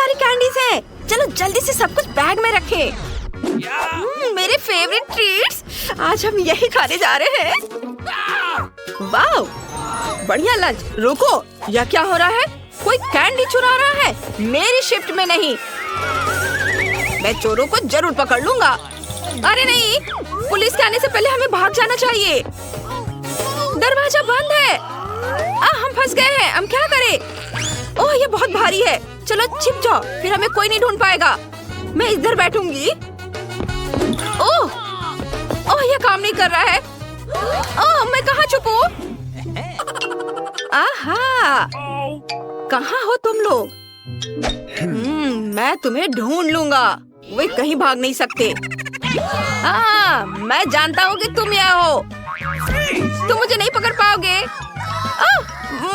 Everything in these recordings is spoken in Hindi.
सारी कैंडीज हैं। चलो जल्दी से सब कुछ बैग में रखें। मेरे फेवरेट ट्रीट्स, आज हम यही खाने जा रहे हैं। वाह, बढ़िया लंच। रुको, यह क्या हो रहा है? कोई कैंडी चुरा रहा है। मेरी शिफ्ट में नहीं। मैं चोरों को जरूर पकड़ लूंगा। अरे नहीं, पुलिस के आने से पहले हमें भाग जाना चाहिए। दरवाजा बंद है। हम फंस गए हैं। हम क्या करें? ओह, ये बहुत भारी है। चलो छिप जाओ, फिर हमें कोई नहीं ढूंढ पाएगा। मैं इधर बैठूंगी। ओह, ये काम नहीं कर रहा है। ओह, मैं कहाँ छुपूं? आहा, कहाँ हो तुम लोग? मैं तुम्हें ढूंढ लूंगा। वे कहीं भाग नहीं सकते। मैं जानता हूँ कि तुम यहाँ हो। तुम मुझे नहीं पकड़ पाओगे।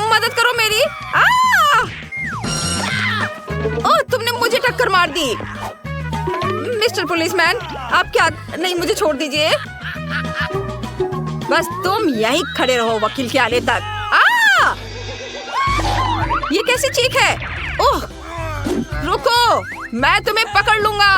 मदद करो मेरी। ओह, तुमने मुझे टक्कर मार दी। मिस्टर पुलिसमैन, आप क्या? नहीं, मुझे छोड़ दीजिए। बस तुम यहीं खड़े रहो वकील के आने तक। ये कैसी चीख है? ओह, रुको, मैं तुम्हें पकड़ लूंगा।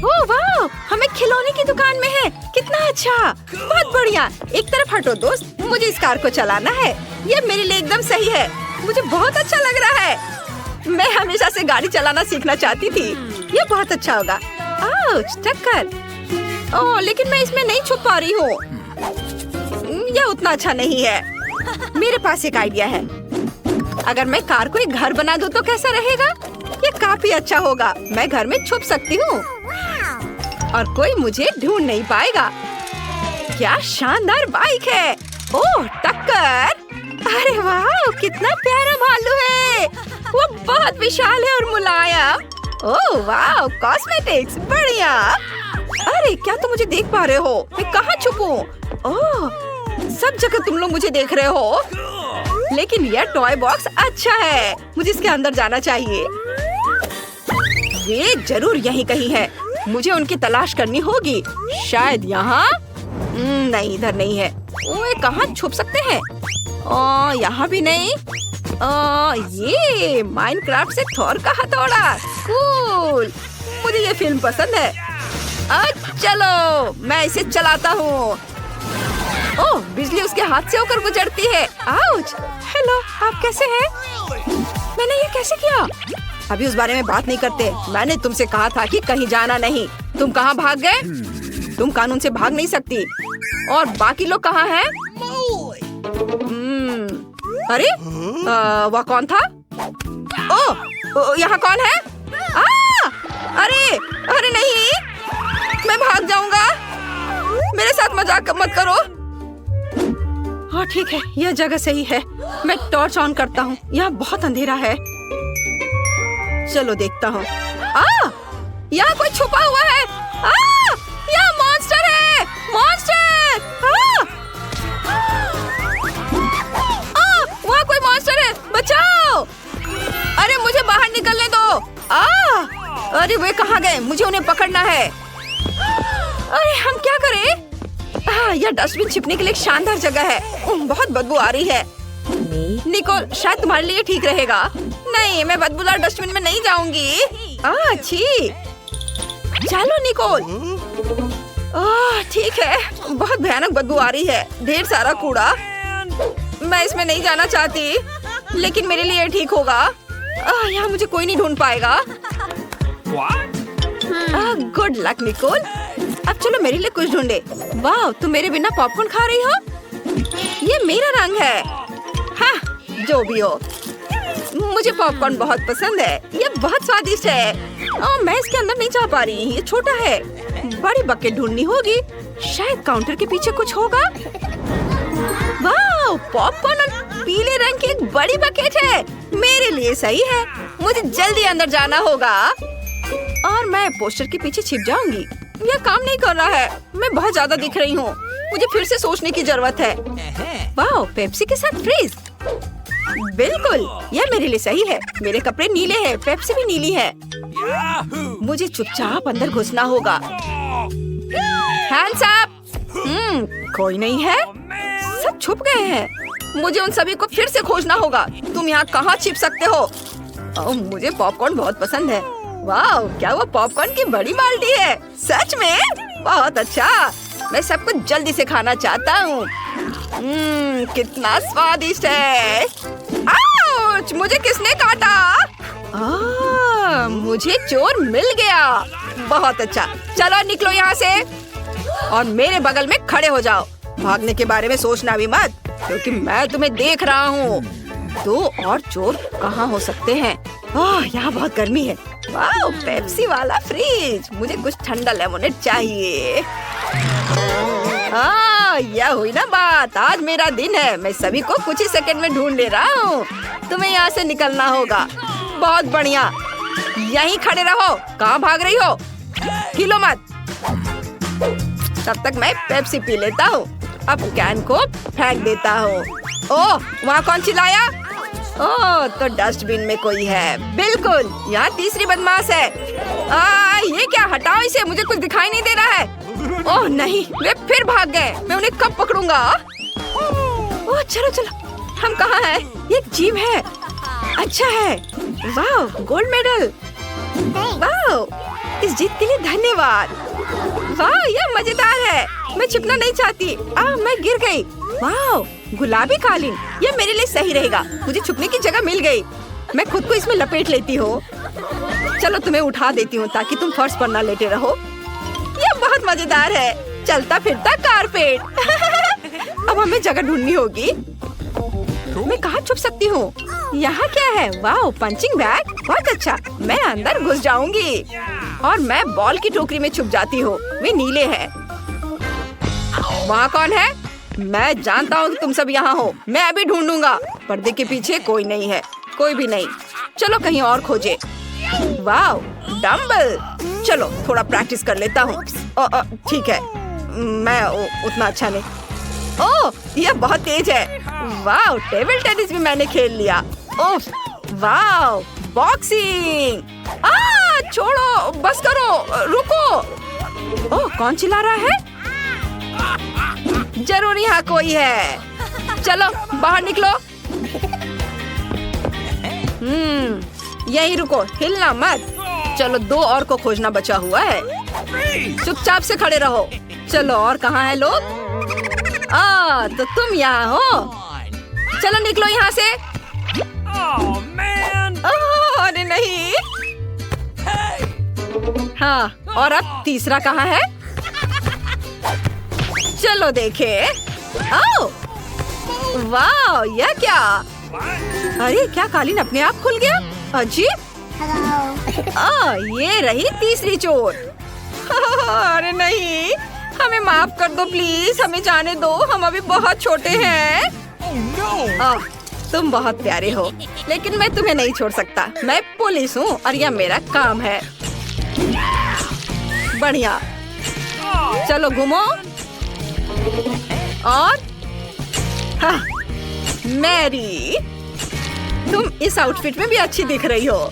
ओह वाह, हमें खिलौने की दुकान में है। कितना अच्छा, बहुत बढ़िया। एक तरफ हटो दोस्त, मुझे इस कार को चलाना है। ये मेरे लिए एकदम सही है। मुझे बहुत अच्छा लग रहा है। मैं हमेशा से गाड़ी चलाना सीखना चाहती थी। ये बहुत अच्छा होगा। आउच, टक्कर। ओह, लेकिन मैं इसमें नहीं छुप पा रही हूँ। यह उतना अच्छा नहीं है। मेरे पास एक आइडिया है। अगर मैं कार को एक घर बना दूँ तो कैसा रहेगा? ये काफी अच्छा होगा। मैं घर में छुप सकती हूँ और कोई मुझे ढूंढ नहीं पाएगा। क्या शानदार बाइक है। ओह, टक्कर। अरे वाह, कितना प्यारा भालू है। वो बहुत विशाल है और मुलायम। ओह वाह, कॉस्मेटिक्स, बढ़िया। अरे क्या तुम मुझे देख पा रहे हो? मैं कहाँ छुपूं? ओह, सब जगह तुम लोग मुझे देख रहे हो। लेकिन यह टॉय बॉक्स अच्छा है। मुझे इसके अंदर जाना चाहिए। वे जरूर यहीं कहीं है। मुझे उनकी तलाश करनी होगी। शायद यहाँ। नहीं, इधर नहीं है। ओए, कहाँ छुप सकते हैं? यहाँ भी नहीं। ये माइनक्राफ्ट से थोर का हथौड़ा। कूल, मुझे ये फिल्म पसंद है। चलो, मैं इसे चलाता हूँ। ओह, बिजली उसके हाथ से होकर गुजरती है। आउच। हेलो, आप कैसे हैं? मैंने ये कैसे किया? अभी उस बारे में बात नहीं करते। मैंने तुमसे कहा था कि कहीं जाना नहीं। तुम कहाँ भाग गए? तुम कानून से भाग नहीं सकती। और बाकी लोग कहाँ हैं? अरे, वह कौन था? ओह, यहाँ कौन है? अरे नहीं, मैं भाग जाऊंगा। मेरे साथ मजाक मत करो। हाँ ठीक है, यह जगह सही है। मैं टॉर्च ऑन करता हूँ। यहाँ बहुत अंधेरा है। चलो देखता हूँ। यहाँ कोई छुपा हुआ है। यहाँ मॉन्स्टर है। मॉन्स्टर! वहाँ कोई मॉन्स्टर है। बचाओ! अरे मुझे बाहर निकलने दो। अरे वे कहाँ गए? मुझे उन्हें पकड़ना है। अरे हम क्या करें? यह डस्टबिन छिपने के लिए एक शानदार जगह है। बहुत बदबू आ रही है। निकोल, शायद तुम्हारे लिए ठीक रहेगा। नहीं, मैं बदबूदार डस्टबिन में नहीं जाऊंगी। अच्छी। चलो निकोल। ठीक है, बहुत भयानक बदबू आ रही है। ढेर सारा कूड़ा। मैं इसमें नहीं जाना चाहती, लेकिन मेरे लिए ठीक होगा। यहाँ मुझे कोई नहीं ढूंढ पाएगा। Good luck Nicole. अब चलो मेरे लिए कुछ ढूंढे। वाह, तुम मेरे बिना पॉपकॉर्न खा रही हो? ये मेरा रंग है। हाँ, जो भी हो, मुझे पॉपकॉर्न बहुत पसंद है। ये बहुत स्वादिष्ट है। मैं इसके अंदर नहीं जा पा रही। ये छोटा है। बड़ी बकेट ढूंढनी होगी। शायद काउंटर के पीछे कुछ होगा। वाह, पॉपकॉर्न और पीले रंग की एक बड़ी बकेट है। मेरे लिए सही है। मुझे जल्दी अंदर जाना होगा और मैं पोस्टर के पीछे छिप जाऊंगी। यह काम नहीं कर रहा है। मैं बहुत ज्यादा दिख रही हूँ। मुझे फिर से सोचने की जरूरत है। वाह, पेप्सी के साथ फ्रीज। बिल्कुल, यह मेरे लिए सही है। मेरे कपड़े नीले हैं, पेप्सी भी नीली है। मुझे चुपचाप अंदर घुसना होगा। Hands up. कोई नहीं है। सब छुप गए हैं। मुझे उन सभी को फिर से खोजना होगा। तुम यहाँ कहाँ छिप सकते हो? ओह, मुझे पॉपकॉर्न बहुत पसंद है। वाह, क्या वो पॉपकॉर्न की बड़ी बाल्टी है? सच में? बहुत अच्छा। मैं सब कुछ जल्दी से खाना चाहता हूँ। कितना स्वादिष्ट है। आउच! मुझे किसने काटा? मुझे चोर मिल गया। बहुत अच्छा, चलो निकलो यहाँ से और मेरे बगल में खड़े हो जाओ। भागने के बारे में सोचना भी मत, क्योंकि मैं तुम्हें देख रहा हूँ। 2 और चोर कहाँ हो सकते हैं? यहाँ बहुत गर्मी है। वाह, पेप्सी वाला फ्रिज। मुझे कुछ ठंडा लेमोनेड चाहिए। यह हुई ना बात। आज मेरा दिन है। मैं सभी को कुछ ही सेकंड में ढूंढ ले रहा हूँ। तुम्हें यहाँ से निकलना होगा। बहुत बढ़िया, यहीं खड़े रहो। कहाँ भाग रही हो? हिलो मत। तब तक मैं पेप्सी पी लेता हूँ। अब कैन को फेंक देता हूँ। ओह, वहाँ कौन चिल्लाया? ओह, तो डस्टबिन में कोई है। बिल्कुल, यहाँ तीसरी बदमाश है। ये क्या? हटाओ इसे, मुझे कुछ दिखाई नहीं दे रहा है। ओह नहीं, वे फिर भाग गए। मैं उन्हें कब पकड़ूंगा? ओह, चलो चलो, हम कहाँ हैं? ये एक जीप है। अच्छा है। वाह, गोल्ड मेडल। वाह, इस जीत के लिए धन्यवाद। वाह, यह मजेदार है। मैं छिपना नहीं चाहती। मैं गिर गई। वाह, गुलाबी कालीन, यह मेरे लिए सही रहेगा। मुझे छुपने की जगह मिल गई। मैं खुद को इसमें लपेट लेती हूँ। चलो तुम्हें उठा देती हूँ ताकि तुम फर्श पर ना लेटे रहो। यह बहुत मजेदार है। चलता फिरता कारपेट। अब हमें जगह ढूंढनी होगी। मैं कहाँ छुप सकती हूँ? यहाँ क्या है? वाह, पंचिंग बैग। बहुत अच्छा, मैं अंदर घुस जाऊंगी और मैं बॉल की टोकरी में छुप जाती हूँ। वे नीले हैं। वहाँ कौन है? मैं जानता हूँ कि तुम सब यहाँ हो। मैं अभी ढूंढूंगा। पर्दे के पीछे कोई नहीं है। कोई भी नहीं। चलो कहीं और खोजे। वाह, डम्बल। चलो थोड़ा प्रैक्टिस कर लेता हूँ। ठीक है, मैं उतना अच्छा नहीं। ओह, यह बहुत तेज है। वाह, टेबल टेनिस भी मैंने खेल लिया। ओह, वाह, बॉक्सिंग। छोड़ो, बस करो, रुको। ओह, कौन चिल्ला रहा है? जरूर यहाँ कोई है। चलो बाहर निकलो। यहीं रुको, हिलना मत। चलो 2 और को खोजना बचा हुआ है। चुपचाप से खड़े रहो। चलो, और कहाँ है लोग? तो तुम यहाँ हो। चलो निकलो यहाँ से। अरे नहीं। हाँ, और अब तीसरा कहाँ है? चलो देखे। वाह, यह क्या? अरे क्या कालीन अपने आप खुल गया? अजीब। ये रही तीसरी चोर। अरे नहीं, हमें माफ कर दो प्लीज। हमें जाने दो, हम अभी बहुत छोटे हैं। तुम बहुत प्यारे हो, लेकिन मैं तुम्हें नहीं छोड़ सकता। मैं पुलिस हूँ और यह मेरा काम है। बढ़िया, चलो घूमो। और मैरी, तुम इस आउटफिट में भी अच्छी दिख रही हो।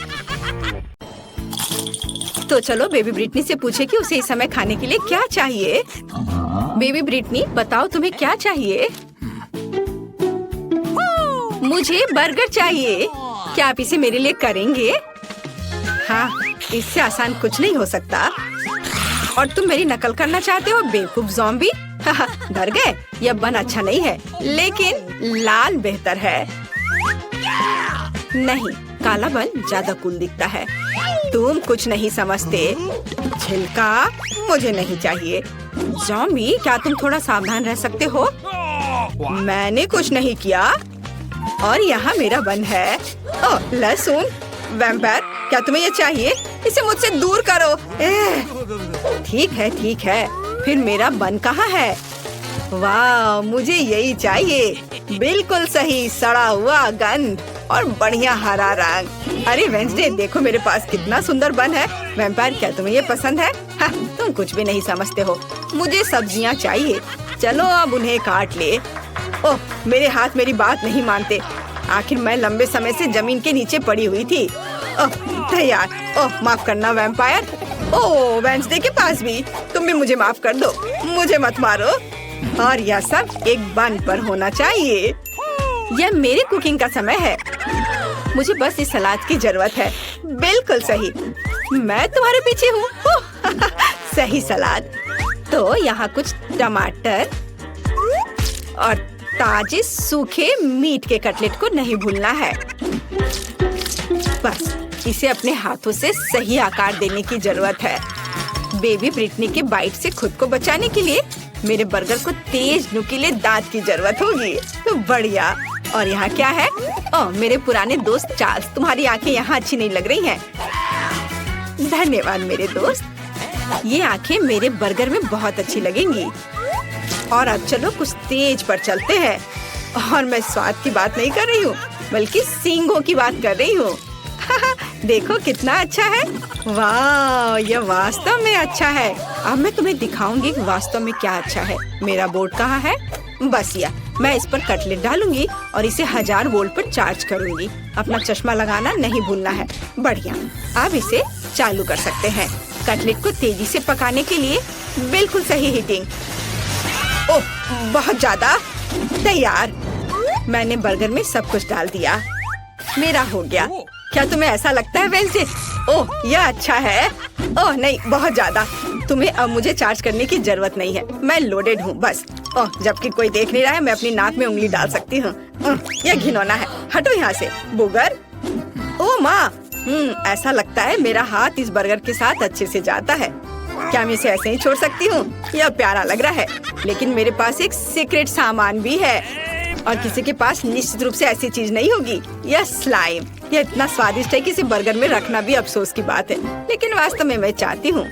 तो चलो बेबी ब्रिटनी से पूछे कि उसे इस समय खाने के लिए क्या चाहिए। बेबी ब्रिटनी, बताओ तुम्हें क्या चाहिए? मुझे बर्गर चाहिए। क्या आप इसे मेरे लिए करेंगे? हाँ, इससे आसान कुछ नहीं हो सकता। और तुम मेरी नकल करना चाहते हो, बेवकूफ ज़ॉम्बी? डर गए? यह बन अच्छा नहीं है, लेकिन लाल बेहतर है। नहीं, काला बन ज्यादा कूल दिखता है। तुम कुछ नहीं समझते। छिलका मुझे नहीं चाहिए। ज़ॉम्बी, क्या तुम थोड़ा सावधान रह सकते हो? मैंने कुछ नहीं किया। और यहाँ मेरा बन है। ओह, लहसुन। वैम्पायर, क्या तुम्हें ये चाहिए? इसे मुझसे दूर करो। ठीक है, ठीक है। फिर मेरा बन कहाँ है? वाह, मुझे यही चाहिए। बिल्कुल सही, सड़ा हुआ गंध और बढ़िया हरा रंग। अरे वेंसडे, देखो मेरे पास कितना सुंदर बन है। वैम्पायर, क्या तुम्हें ये पसंद है? हाँ, तुम कुछ भी नहीं समझते हो। मुझे सब्जियाँ चाहिए। चलो अब उन्हें काट ले। ओह, मेरे हाथ मेरी बात नहीं मानते। आखिर मैं लंबे समय से जमीन के नीचे पड़ी हुई थी। ओह, तैयार। ओह, माफ करना वैम्पायर। ओह, वेंसडे के पास भी। तुम भी मुझे माफ कर दो। मुझे मत मारो। और यह सब एक बन पर होना चाहिए। यह मेरी कुकिंग का समय है। मुझे बस इस सलाद की जरूरत है। बिल्कुल सही, मैं तुम्हारे पीछे हूँ। सही सलाद। तो यहाँ कुछ टमाटर और ताजे सूखे मीट के कटलेट को नहीं भूलना है। बस इसे अपने हाथों से सही आकार देने की जरूरत है। बेबी ब्रिटनी के बाइट से खुद को बचाने के लिए मेरे बर्गर को तेज नुकीले दांत की जरूरत होगी। तो बढ़िया। और यहाँ क्या है? ओह, मेरे पुराने दोस्त चार्ल्स, तुम्हारी आंखें यहाँ अच्छी नहीं लग रही हैं। धन्यवाद मेरे दोस्त। ये आंखें मेरे बर्गर में बहुत अच्छी लगेंगी। और अब चलो कुछ तेज पर चलते हैं। और मैं स्वाद की बात नहीं कर रही हूँ, बल्कि सींगों की बात कर रही हूँ। देखो कितना अच्छा है। वाह, यह वास्तव में अच्छा है। अब मैं तुम्हें दिखाऊंगी कि वास्तव में क्या अच्छा है। मेरा बोर्ड कहाँ है? बस यह, मैं इस पर कटलेट डालूंगी और इसे 1000 वोल्ट पर चार्ज करूंगी। अपना चश्मा लगाना नहीं भूलना है। बढ़िया, अब इसे चालू कर सकते हैं। कटलेट को तेजी से पकाने के लिए बिल्कुल सही हीटिंग। ओह, बहुत ज्यादा। तैयार। मैंने बर्गर में सब कुछ डाल दिया। मेरा हो गया। क्या तुम्हें ऐसा लगता है वेंसडे? ओह, यह अच्छा है। ओह नहीं, बहुत ज्यादा। तुम्हें अब मुझे चार्ज करने की जरूरत नहीं है। मैं लोडेड हूँ बस। ओह, जबकि कोई देख नहीं रहा है, मैं अपनी नाक में उंगली डाल सकती हूँ। यह घिनौना है। हटो यहाँ से बुगर। ओह माँ, ऐसा लगता है मेरा हाथ इस बर्गर के साथ अच्छे से जाता है। क्या मैं इसे ऐसे ही छोड़ सकती हूँ? यह प्यारा लग रहा है, लेकिन मेरे पास एक सीक्रेट सामान भी है। और किसी के पास निश्चित रूप से ऐसी चीज नहीं होगी। यह स्लाइम। यह इतना स्वादिष्ट है कि इसे बर्गर में रखना भी अफसोस की बात है, लेकिन वास्तव में मैं चाहती हूँ।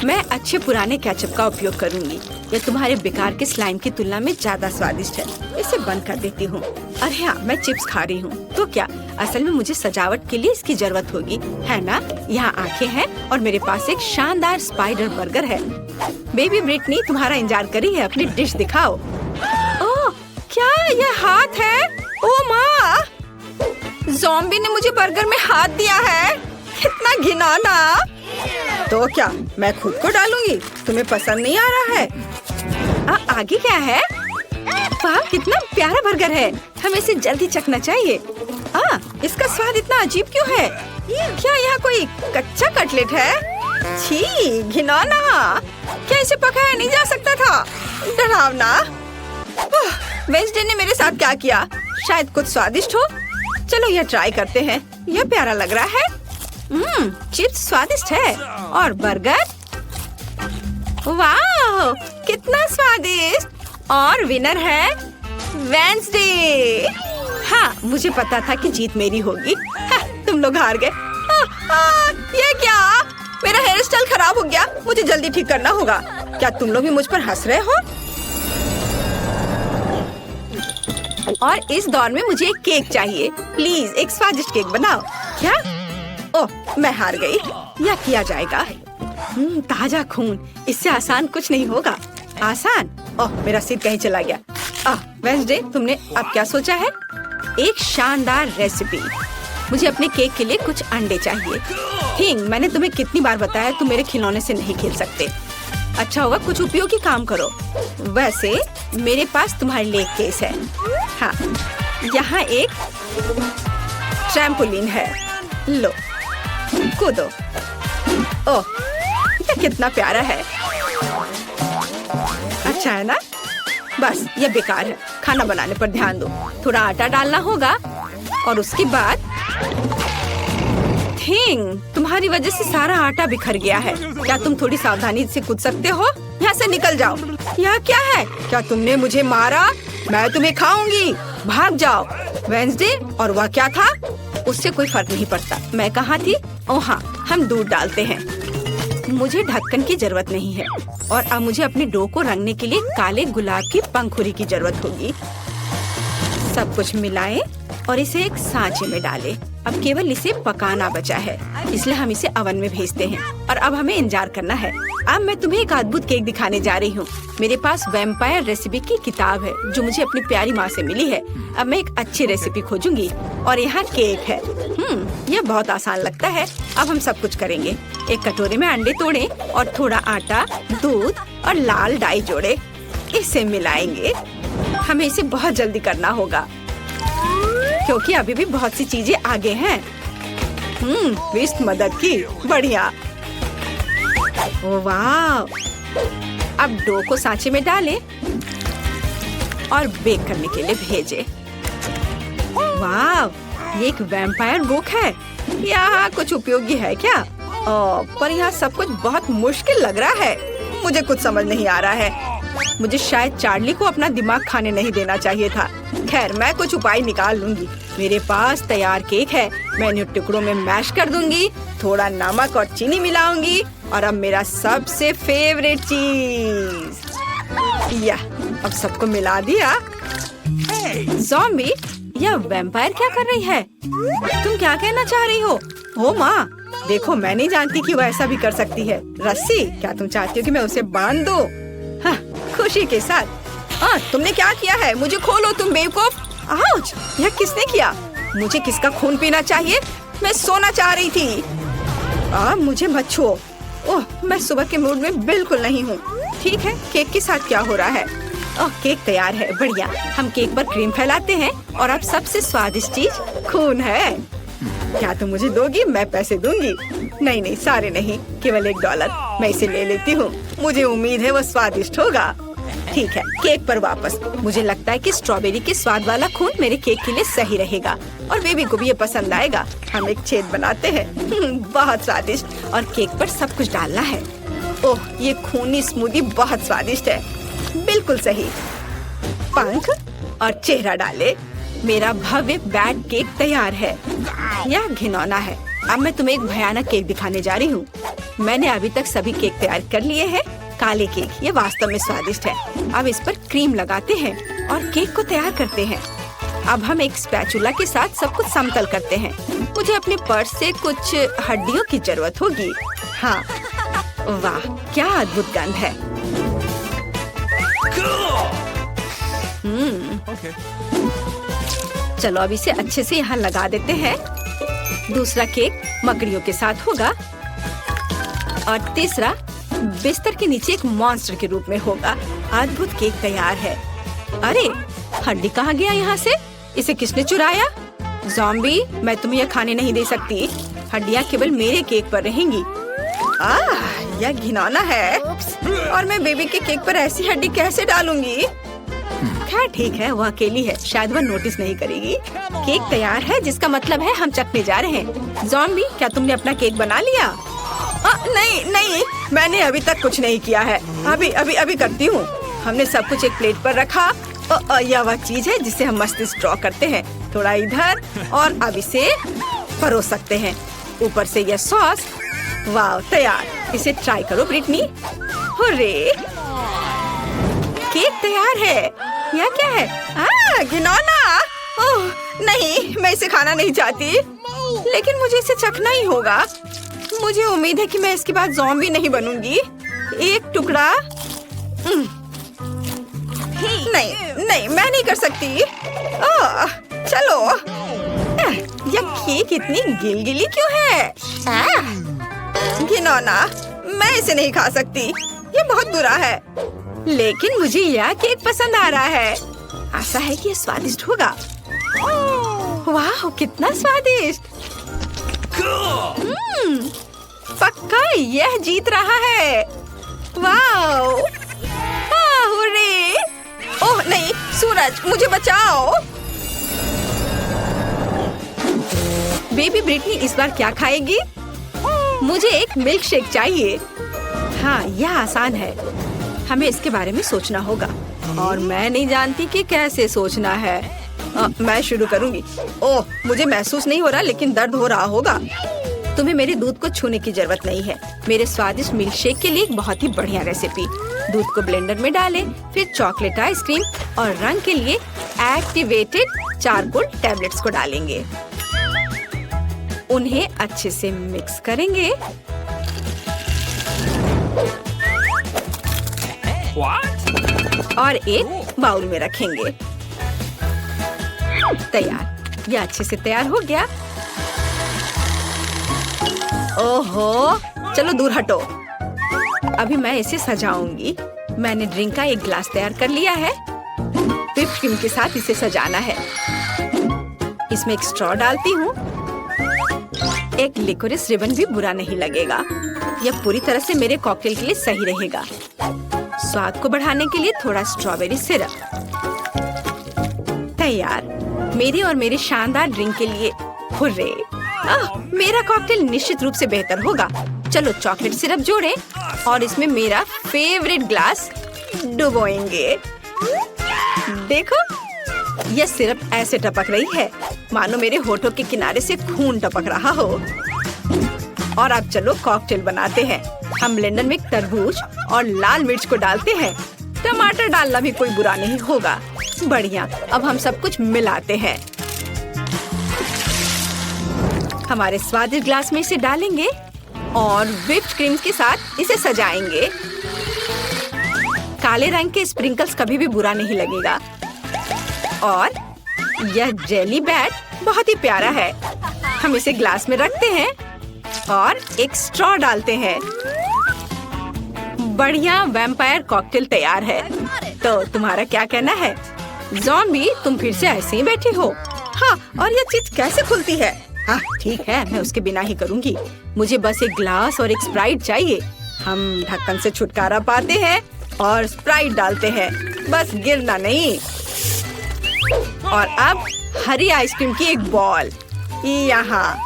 मैं अच्छे पुराने केचप का उपयोग करूंगी। यह तुम्हारे बेकार के स्लाइम की तुलना में ज्यादा स्वादिष्ट है। इसे बंद कर देती हूँ। अरे हाँ, मैं चिप्स खा रही हूँ। तो क्या, असल में मुझे सजावट के लिए इसकी जरूरत होगी, है ना? यहाँ आंखें हैं और मेरे पास एक शानदार स्पाइडर बर्गर है। बेबी ब्रिटनी तुम्हारा इंतजार कर रही है। अपनी डिश दिखाओ। ओह, क्या यह हाथ है? ओह माँ, ज़ॉम्बी ने मुझे बर्गर में हाथ दिया है। कितना घिनौना। तो क्या, मैं खुद को डालूंगी? तुम्हें पसंद नहीं आ रहा है? आगे क्या है? वाह, कितना प्यारा बर्गर है। हमें इसे जल्दी चखना चाहिए। इसका स्वाद इतना अजीब क्यों है? क्या यहाँ कोई कच्चा कटलेट है? छी, घिनौना। क्या इसे पकाया नहीं जा सकता था? डरावना। वेंसडे ने मेरे साथ क्या किया? शायद कुछ स्वादिष्ट हो। चलो यह ट्राई करते हैं। यह प्यारा लग रहा है। चिप्स स्वादिष्ट है। और बर्गर, वाह, कितना स्वादिष्ट। और विनर है वेंसडे। हाँ, मुझे पता था कि जीत मेरी होगी। तुम लोग हार गए। ये क्या? मेरा हेयर स्टाइल खराब हो गया। मुझे जल्दी ठीक करना होगा। क्या तुम लोग भी मुझ पर हंस रहे हो? और इस दौर में मुझे एक केक चाहिए। प्लीज एक स्वादिष्ट केक बनाओ। क्या? ओह, मैं हार गई। यह किया जाएगा। ताजा खून, इससे आसान कुछ नहीं होगा। आसान? ओह, मेरा सिर कहीं चला गया। वेंसडे, तुमने अब क्या सोचा है? एक शानदार रेसिपी। मुझे अपने केक के लिए कुछ अंडे चाहिए। थिंग, मैंने तुम्हें कितनी बार बताया तुम मेरे खिलौने से नहीं खेल सकते। अच्छा होगा कुछ उपयोगी काम करो। वैसे मेरे पास तुम्हारे लिए एक केस है। हाँ, यहाँ एक ट्रैम्पोलिन है। लो, कूदो। ओह, ये कितना प्यारा है। अच्छा है ना? बस ये बेकार है। खाना बनाने पर ध्यान दो। थोड़ा आटा डालना होगा और उसके बाद थिंग, तुम्हारी वजह से सारा आटा बिखर गया है। क्या तुम थोड़ी सावधानी से कूद सकते हो? यहाँ से निकल जाओ। यह क्या है? क्या तुमने मुझे मारा? मैं तुम्हें खाऊंगी। भाग जाओ। वेंसडे, और वह क्या था? उससे कोई फर्क नहीं पड़ता। मैं कहाँ थी? ओह हाँ, हम दूध डालते हैं। मुझे ढक्कन की जरूरत नहीं है। और अब मुझे अपने डो को रंगने के लिए काले गुलाब की पंखुड़ी की जरूरत होगी। सब कुछ मिलाएं और इसे एक सांचे में डालें। अब केवल इसे पकाना बचा है, इसलिए हम इसे ओवन में भेजते हैं। और अब हमें इंतजार करना है। अब मैं तुम्हें एक अद्भुत केक दिखाने जा रही हूँ। मेरे पास वैम्पायर रेसिपी की किताब है जो मुझे अपनी प्यारी माँ से मिली है। अब मैं एक अच्छी रेसिपी खोजूंगी। और यहाँ केक है। यह बहुत आसान लगता है। अब हम सब कुछ करेंगे। एक कटोरे में अंडे तोड़ें और थोड़ा आटा, दूध और लाल डाई जोड़े। इसे मिलाएंगे। हमें इसे बहुत जल्दी करना होगा क्योंकि अभी भी बहुत सी चीजें आगे हैं। ट्विस्ट मदद की, बढ़िया। ओ वाह! अब डो को सांचे में डालें और बेक करने के लिए भेजें। वाह! ये एक वैम्पायर बुक है। यहाँ कुछ उपयोगी है क्या? पर यहाँ सब कुछ बहुत मुश्किल लग रहा है। मुझे कुछ समझ नहीं आ रहा है। मुझे शायद चार्ली को अपना दिमाग खाने नहीं देना चाहिए था। खैर, मैं कुछ उपाय निकाल लूंगी। मेरे पास तैयार केक है। मैं इन्हें टुकड़ों में मैश कर दूंगी, थोड़ा नमक और चीनी मिलाऊंगी और अब मेरा सबसे फेवरेट चीज, अब सबको मिला दिया। ज़ॉम्बी, यह वैम्पायर क्या कर रही है? तुम क्या कहना चाह रही हो? ओ माँ, देखो, मैं नहीं जानती कि वो ऐसा भी कर सकती है। रस्सी, क्या तुम चाहती हो कि मैं उसे बांध दूं? हाँ, खुशी के साथ। तुमने क्या किया है? मुझे खोलो तुम बेवकूफ। आउच! यह किसने किया? मुझे किसका खून पीना चाहिए? मैं सोना चाह रही थी। मुझे मत छुओ। ओह, मैं सुबह के मूड में बिल्कुल नहीं हूँ। ठीक है, केक के साथ क्या हो रहा है? केक तैयार है, बढ़िया। हम केक पर क्रीम फैलाते हैं और अब सबसे स्वादिष्ट चीज खून है। क्या तुम मुझे दोगी? मैं पैसे दूंगी। नहीं, सारे नहीं, केवल $1। मैं इसे ले लेती हूँ। मुझे उम्मीद है वो स्वादिष्ट होगा। ठीक है, केक पर वापस। मुझे लगता है कि स्ट्रॉबेरी के स्वाद वाला खून मेरे केक के लिए सही रहेगा और बेबी को भी ये पसंद आएगा। हम एक छेद बनाते हैं। बहुत स्वादिष्ट। और केक पर सब कुछ डालना है। ओह, ये खूनी स्मूदी बहुत स्वादिष्ट है। बिल्कुल सही। पंख और चेहरा डाले। मेरा भव्य बैट केक तैयार है। यह घिनौना है। अब मैं तुम्हें एक भयानक केक दिखाने जा रही हूँ। मैंने अभी तक सभी केक तैयार कर लिए हैं। काले केक, ये वास्तव में स्वादिष्ट है। अब इस पर क्रीम लगाते हैं और केक को तैयार करते हैं। अब हम एक स्पैचुला के साथ सब कुछ समतल करते हैं। मुझे अपने पर्स से कुछ हड्डियों की जरूरत होगी। हाँ, वाह, क्या अद्भुत गंध है। चलो अब इसे अच्छे से यहाँ लगा देते हैं। दूसरा केक मकड़ियों के साथ होगा और तीसरा बिस्तर के नीचे एक मॉन्स्टर के रूप में होगा। अद्भुत केक तैयार है। अरे, हड्डी कहाँ गया यहाँ से? इसे किसने चुराया? ज़ॉम्बी, मैं तुम्हें यह खाने नहीं दे सकती। हड्डियाँ केवल मेरे केक पर रहेंगी। यह घिनौना है। और मैं बेबी के केक पर ऐसी हड्डी कैसे डालूंगी? खैर ठीक है, वो अकेली है, शायद वह नोटिस नहीं करेगी। केक तैयार है, जिसका मतलब है हम चखने जा रहे हैं। ज़ॉम्बी, क्या तुमने अपना केक बना लिया? नहीं, मैंने अभी तक कुछ नहीं किया है। अभी करती हूँ। हमने सब कुछ एक प्लेट पर रखा। यह वह चीज है जिसे हम मस्तिष्क ड्रॉ करते हैं। थोड़ा इधर और अब इसे परोस सकते हैं। ऊपर से यह सॉस। वाह, तैयार। इसे ट्राई करो ब्रिटनी। हुर्रे! केक तैयार है। यह क्या है? घिनौना! ओह नहीं, मैं इसे खाना नहीं चाहती, लेकिन मुझे इसे चखना ही होगा। मुझे उम्मीद है कि मैं इसके बाद ज़ॉम्बी नहीं बनूंगी। एक टुकड़ा। नहीं, मैं नहीं कर सकती। चलो। यह केक इतनी गिलगिली क्यों है? घिनौना, मैं इसे नहीं खा सकती। ये बहुत बुरा है। लेकिन मुझे यह केक पसंद आ रहा है। आशा है कि यह स्वादिष्ट होगा। वाह, कितना स्वादिष्ट। पक्का यह जीत रहा है। वाह! हुर्रे! ओह नहीं, सूरज, मुझे बचाओ। बेबी ब्रिटनी इस बार क्या खाएगी? मुझे एक मिल्क शेक चाहिए। हाँ, यह आसान है। हमें इसके बारे में सोचना होगा और मैं नहीं जानती कि कैसे सोचना है। मैं शुरू करूंगी। ओह, मुझे महसूस नहीं हो रहा, लेकिन दर्द हो रहा होगा। तुम्हें मेरे दूध को छूने की जरूरत नहीं है। मेरे स्वादिष्ट मिल्क शेक के लिए एक बहुत ही बढ़िया रेसिपी। दूध को ब्लेंडर में डालें, फिर चॉकलेट आइसक्रीम और रंग के लिए एक्टिवेटेड चारकोल टैबलेट्स को डालेंगे। उन्हें अच्छे से मिक्स करेंगे। और एक बाउल में रखेंगे। तैयार। यह अच्छे से तैयार हो गया। ओहो, चलो दूर हटो। अभी मैं इसे सजाऊंगी। मैंने ड्रिंक का एक ग्लास तैयार कर लिया है। व्हिप क्रीम के साथ इसे सजाना है। इसमें एक स्ट्रॉ डालती हूँ। एक लिकोरिस रिबन भी बुरा नहीं लगेगा। यह पूरी तरह से मेरे कॉकटेल के लिए सही रहेगा। स्वाद को बढ़ाने के लिए थोड़ा स्ट्रॉबेरी सिरप तैयार। मेरे और मेरे शानदार ड्रिंक के लिए हुर्रे! मेरा कॉकटेल निश्चित रूप से बेहतर होगा। चलो चॉकलेट सिरप जोड़ें और इसमें मेरा फेवरेट ग्लास डुबोएंगे। देखो, यह सिरप ऐसे टपक रही है मानो मेरे होठों के किनारे से खून टपक रहा हो। और अब चलो कॉकटेल बनाते हैं। हम ब्लेंडर में तरबूज और लाल मिर्च को डालते हैं। टमाटर डालना भी कोई बुरा नहीं होगा। बढ़िया, अब हम सब कुछ मिलाते हैं। हमारे स्वादिष्ट ग्लास में इसे डालेंगे और व्हिप्ड क्रीम के साथ इसे सजाएंगे। काले रंग के स्प्रिंकल्स कभी भी बुरा नहीं लगेगा। और यह जेली बैट बहुत ही प्यारा है। हम इसे ग्लास में रखते हैं और एक स्ट्रॉ डालते हैं। बढ़िया वैम्पायर कॉकटेल तैयार है। तो तुम्हारा क्या कहना है? ज़ॉम्बी, तुम फिर से ऐसे ही बैठी हो? हाँ, और यह चीज कैसे खुलती है? हाँ ठीक है, मैं उसके बिना ही करूँगी। मुझे बस एक ग्लास और एक स्प्राइट चाहिए। हम ढक्कन से छुटकारा पाते हैं और स्प्राइट डालते हैं। बस गिरना नहीं। और अब हरी आइसक्रीम की एक बॉल यहाँ।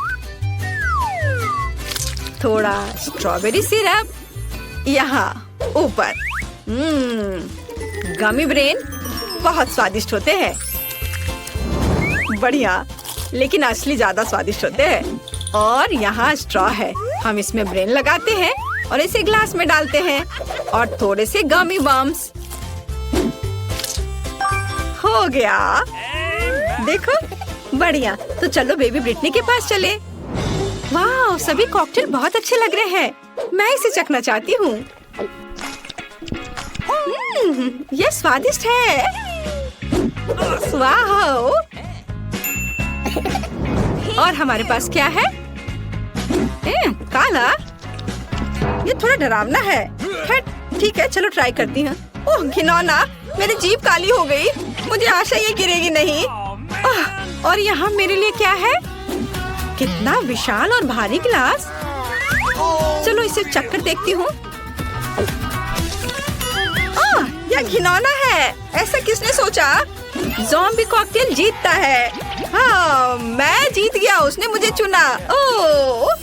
थोड़ा स्ट्रॉबेरी सिरप यहाँ ऊपर। गमी ब्रेन बहुत स्वादिष्ट होते हैं। बढ़िया, लेकिन असली ज्यादा स्वादिष्ट होते हैं। और यहाँ स्ट्रॉ है। हम इसमें ब्रेन लगाते हैं और इसे ग्लास में डालते हैं और थोड़े से गमी बम्स। हो गया, देखो, बढ़िया। तो चलो बेबी ब्रिटनी के पास चले। वाह, सभी कॉकटेल बहुत अच्छे लग रहे हैं। मैं इसे चखना चाहती हूँ। यह स्वादिष्ट है। वाह! और हमारे पास क्या है? काला। ये थोड़ा डरावना है। ठीक है, चलो ट्राई करती हूँ। ओह घिनौना, मेरी जीभ काली हो गई। मुझे आशा ये गिरेगी नहीं। और यहाँ मेरे लिए क्या है? कितना विशाल और भारी गिलास। चलो इसे चखकर देखती हूँ। यह घिनौना है। ऐसा किसने सोचा? ज़ॉम्बी कॉकटेल जीतता है। हाँ, मैं जीत गया। उसने मुझे चुना। ओह